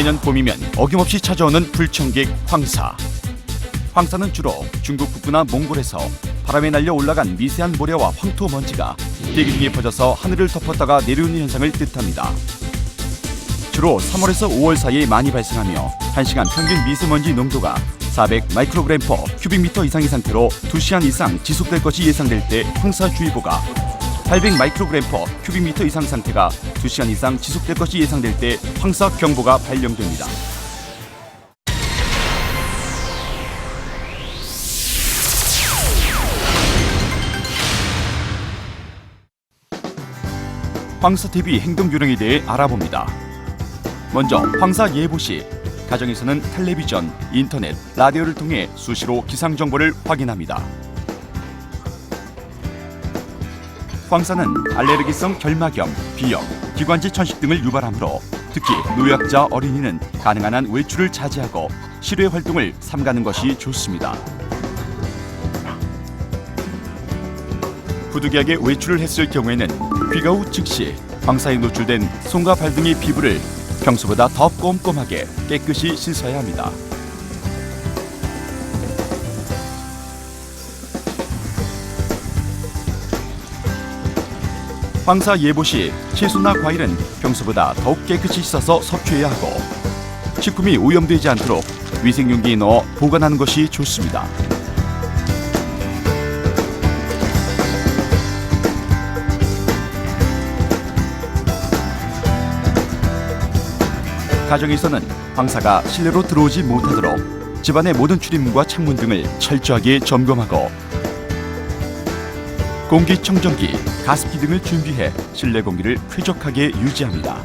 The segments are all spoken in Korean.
매년 봄이면 어김없이 찾아오는 불청객 황사. 황사는 주로 중국 북부나 몽골에서 바람에 날려 올라간 미세한 모래와 황토 먼지가 대기 중에 퍼져서 하늘을 덮었다가 내려오는 현상을 뜻합니다. 주로 3월에서 5월 사이에 많이 발생하며 1시간 평균 미세먼지 농도가 400 마이크로그램 퍼 큐빅미터 이상의 상태로 2시간 이상 지속될 것이 예상될 때 황사주의보가, 800 마이크로그램 퍼 큐빅미터 이상 상태가 2시간 이상 지속될 것이 예상될 때 황사경보가 발령됩니다. 황사 대비 행동 요령에 대해 알아봅니다. 먼저 황사 예보 시 가정에서는 텔레비전, 인터넷, 라디오를 통해 수시로 기상 정보를 확인합니다. 황사는 알레르기성 결막염, 비염, 기관지 천식 등을 유발하므로 특히 노약자, 어린이는 가능한 한 외출을 자제하고 실외 활동을 삼가는 것이 좋습니다. 부득이하게 외출을 했을 경우에는 귀가 후 즉시 황사에 노출된 손과 발 등의 피부를 평소보다 더 꼼꼼하게 깨끗이 씻어야 합니다. 황사 예보 시 채소나 과일은 평소보다 더욱 깨끗이 씻어서 섭취해야 하고, 식품이 오염되지 않도록 위생용기에 넣어 보관하는 것이 좋습니다. 가정에서는 황사가 실내로 들어오지 못하도록 집안의 모든 출입문과 창문 등을 철저하게 점검하고 공기청정기, 가습기 등을 준비해 실내 공기를 쾌적하게 유지합니다.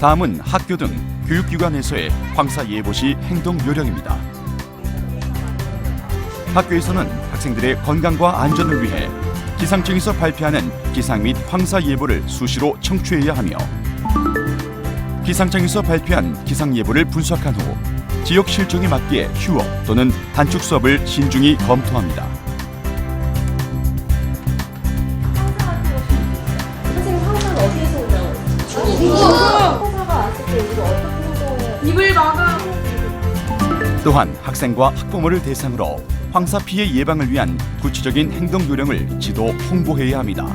다음은 학교 등 교육기관에서의 황사 예보 시 행동 요령입니다. 학교에서는 학생들의 건강과 안전을 위해 기상청에서 발표하는 기상 및 황사 예보를 수시로 청취해야 하며, 기상청에서 발표한 기상 예보를 분석한 후 지역 실정에 맞게 휴업 또는 단축 수업을 신중히 검토합니다. 선생님 황사는 어디에서 올라와요? 황사가 왔을 때 우리가 어떻게 행동해요? 입을 막아. 또한 학생과 학부모를 대상으로 황사 피해 예방을 위한 구체적인 행동 요령을 지도 홍보해야 합니다.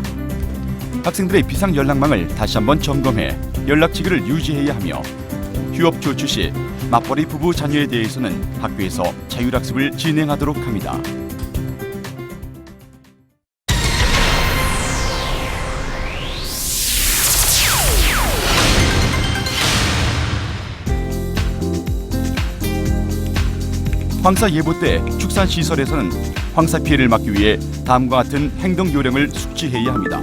학생들의 비상 연락망을 다시 한번 점검해 연락처를 유지해야 하며, 휴업 조치 시 맞벌이 부부 자녀에 대해서는 학교에서 자율학습을 진행하도록 합니다. 황사 예보 때 축산시설에서는 황사 피해를 막기 위해 다음과 같은 행동 요령을 숙지해야 합니다.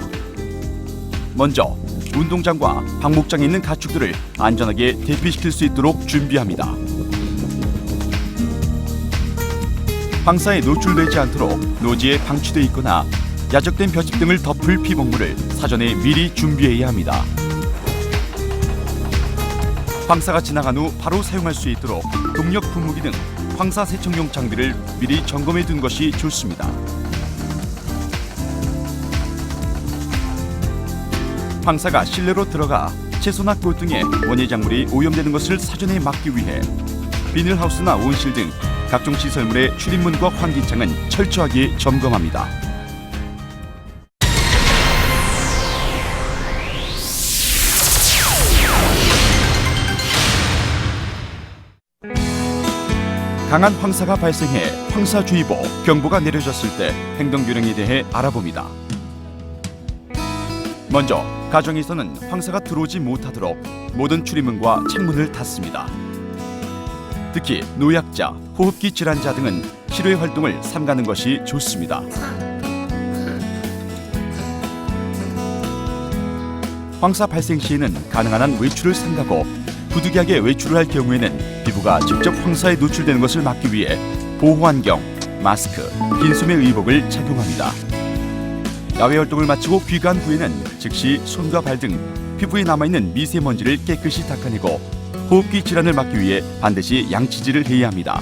먼저 운동장과 방목장에 있는 가축들을 안전하게 대피시킬 수 있도록 준비합니다. 황사에 노출되지 않도록 노지에 방치되어 있거나 야적된 볏짚 등을 덮을 피복물을 사전에 미리 준비해야 합니다. 황사가 지나간 후 바로 사용할 수 있도록 동력 분무기 등 황사 세척용 장비를 미리 점검해 둔 것이 좋습니다. 황사가 실내로 들어가 채소나 꽃 등의 원예 작물이 오염되는 것을 사전에 막기 위해 비닐하우스나 온실 등 각종 시설물의 출입문과 환기창은 철저하게 점검합니다. 강한 황사가 발생해 황사주의보, 경보가 내려졌을 때 행동 요령에 대해 알아봅니다. 먼저 가정에서는 황사가 들어오지 못하도록 모든 출입문과 창문을 닫습니다. 특히 노약자, 호흡기 질환자 등은 실외 활동을 삼가는 것이 좋습니다. 황사 발생 시에는 가능한 한 외출을 삼가고, 부득이하게 외출을 할 경우에는 피부가 직접 황사에 노출되는 것을 막기 위해 보호안경, 마스크, 빈소매 의복을 착용합니다. 야외 활동을 마치고 귀가한 후에는 즉시 손과 발 등 피부에 남아있는 미세먼지를 깨끗이 닦아내고 호흡기 질환을 막기 위해 반드시 양치질을 해야 합니다.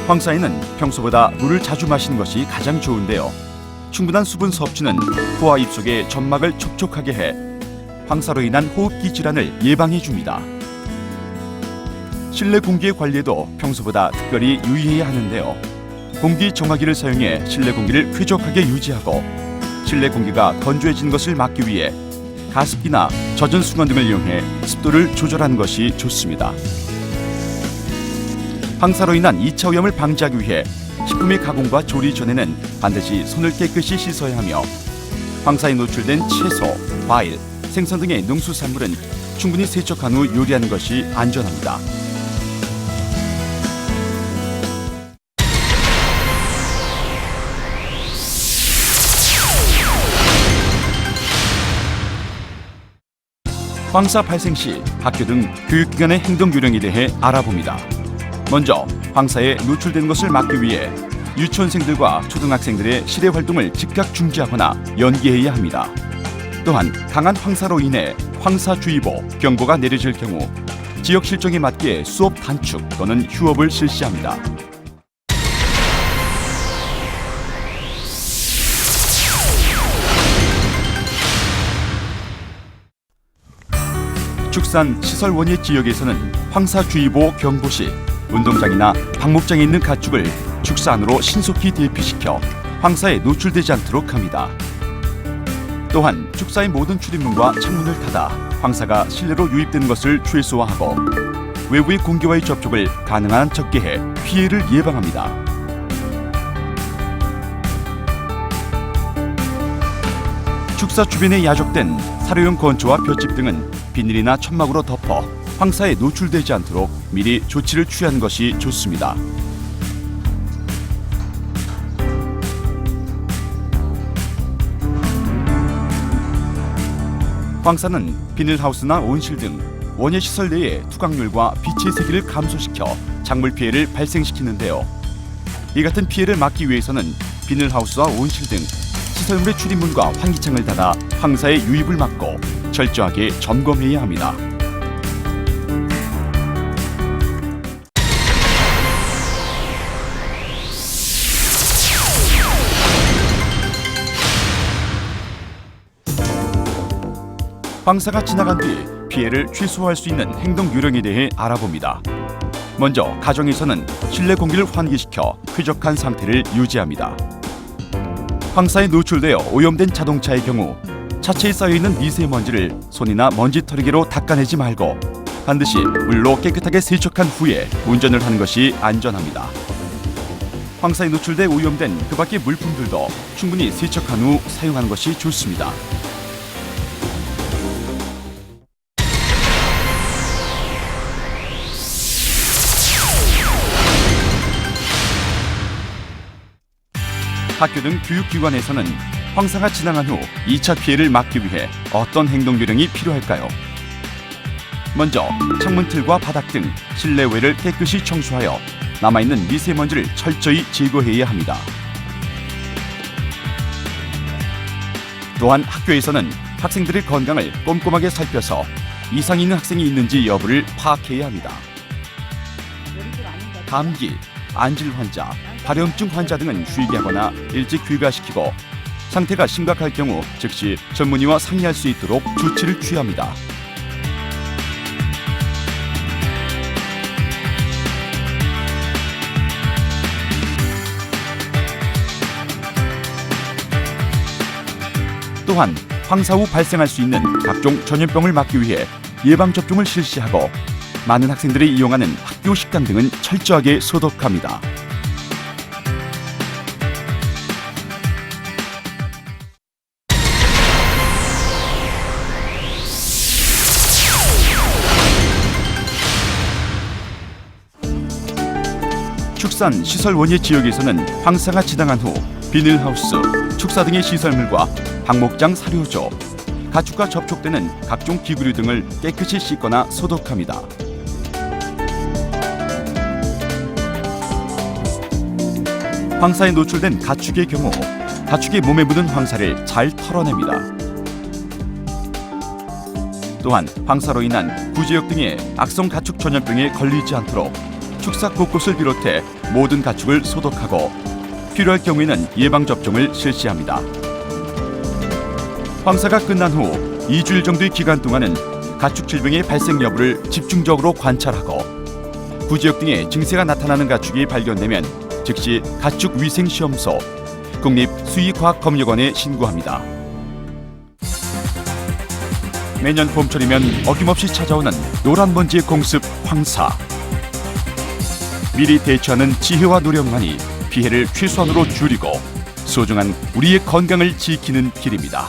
황사에는 평소보다 물을 자주 마시는 것이 가장 좋은데요. 충분한 수분 섭취는 코와 입속의 점막을 촉촉하게 해 황사로 인한 호흡기 질환을 예방해 줍니다. 실내 공기의 관리에도 평소보다 특별히 유의해야 하는데요. 공기정화기를 사용해 실내 공기를 쾌적하게 유지하고 실내 공기가 건조해진 것을 막기 위해 가습기나 젖은 수건 등을 이용해 습도를 조절하는 것이 좋습니다. 황사로 인한 2차 오염을 방지하기 위해 식품의 가공과 조리 전에는 반드시 손을 깨끗이 씻어야 하며 황사에 노출된 채소, 과일, 생선 등의 농수산물은 충분히 세척한 후 요리하는 것이 안전합니다. 황사 발생 시 학교 등 교육기관의 행동 요령에 대해 알아봅니다. 먼저 황사에 노출된 것을 막기 위해 유치원생들과 초등학생들의 실외 활동을 즉각 중지하거나 연기해야 합니다. 또한 강한 황사로 인해 황사주의보, 경보가 내려질 경우 지역 실정에 맞게 수업 단축 또는 휴업을 실시합니다. 축산 시설 원예 지역에서는 황사주의보 경보 시 운동장이나 방목장에 있는 가축을 축사 안으로 신속히 대피시켜 황사에 노출되지 않도록 합니다. 또한 축사의 모든 출입문과 창문을 닫아 황사가 실내로 유입되는 것을 최소화하고 외부의 공기와의 접촉을 가능한 한 적게 해 피해를 예방합니다. 축사 주변에 야적된 사료용 건초와 볏짚 등은 비닐이나 천막으로 덮어 황사에 노출되지 않도록 미리 조치를 취하는 것이 좋습니다. 황사는 비닐하우스나 온실 등 원예 시설 내의 투각률과 빛의 세기를 감소시켜 작물 피해를 발생시키는데요. 이 같은 피해를 막기 위해서는 비닐하우스와 온실 등 시설물의 출입문과 환기창을 닫아 황사의 유입을 막고 철저하게 점검해야 합니다. 황사가 지나간 뒤 피해를 최소화할 수 있는 행동 요령에 대해 알아봅니다. 먼저 가정에서는 실내 공기를 환기시켜 쾌적한 상태를 유지합니다. 황사에 노출되어 오염된 자동차의 경우 차체에 쌓여있는 미세먼지를 손이나 먼지 털이개로 닦아내지 말고 반드시 물로 깨끗하게 세척한 후에 운전을 하는 것이 안전합니다. 황사에 노출돼 오염된 그 밖의 물품들도 충분히 세척한 후 사용하는 것이 좋습니다. 학교 등 교육기관에서는 황사가 지나간 후 2차 피해를 막기 위해 어떤 행동 요령이 필요할까요? 먼저 창문 틀과 바닥 등 실내외를 깨끗이 청소하여 남아있는 미세먼지를 철저히 제거해야 합니다. 또한 학교에서는 학생들의 건강을 꼼꼼하게 살펴서 이상 있는 학생이 있는지 여부를 파악해야 합니다. 감기, 안질 환자, 발염증 환자 등은 쉬게 하거나 일찍 귀가시키고 상태가 심각할 경우 즉시 전문의와 상의할 수 있도록 조치를 취합니다. 또한 황사 후 발생할 수 있는 각종 전염병을 막기 위해 예방접종을 실시하고 많은 학생들이 이용하는 학교 식당 등은 철저하게 소독합니다. 축산 시설 원예 지역에서는 황사가 지나간 후 비닐하우스, 축사 등의 시설물과 방목장 사료조, 가축과 접촉되는 각종 기구류 등을 깨끗이 씻거나 소독합니다. 황사에 노출된 가축의 경우 가축의 몸에 묻은 황사를 잘 털어냅니다. 또한 황사로 인한 구제역 등의 악성 가축 전염병에 걸리지 않도록 축사 곳곳을 비롯해 모든 가축을 소독하고 필요할 경우에는 예방접종을 실시합니다. 황사가 끝난 후 2주일 정도의 기간 동안은 가축 질병의 발생 여부를 집중적으로 관찰하고 구제역 등의 증세가 나타나는 가축이 발견되면 즉시 가축위생시험소, 국립수의과학검역원에 신고합니다. 매년 봄철이면 어김없이 찾아오는 노란 먼지의 공습 황사. 미리 대처하는 지혜와 노력만이 피해를 최소한으로 줄이고 소중한 우리의 건강을 지키는 길입니다.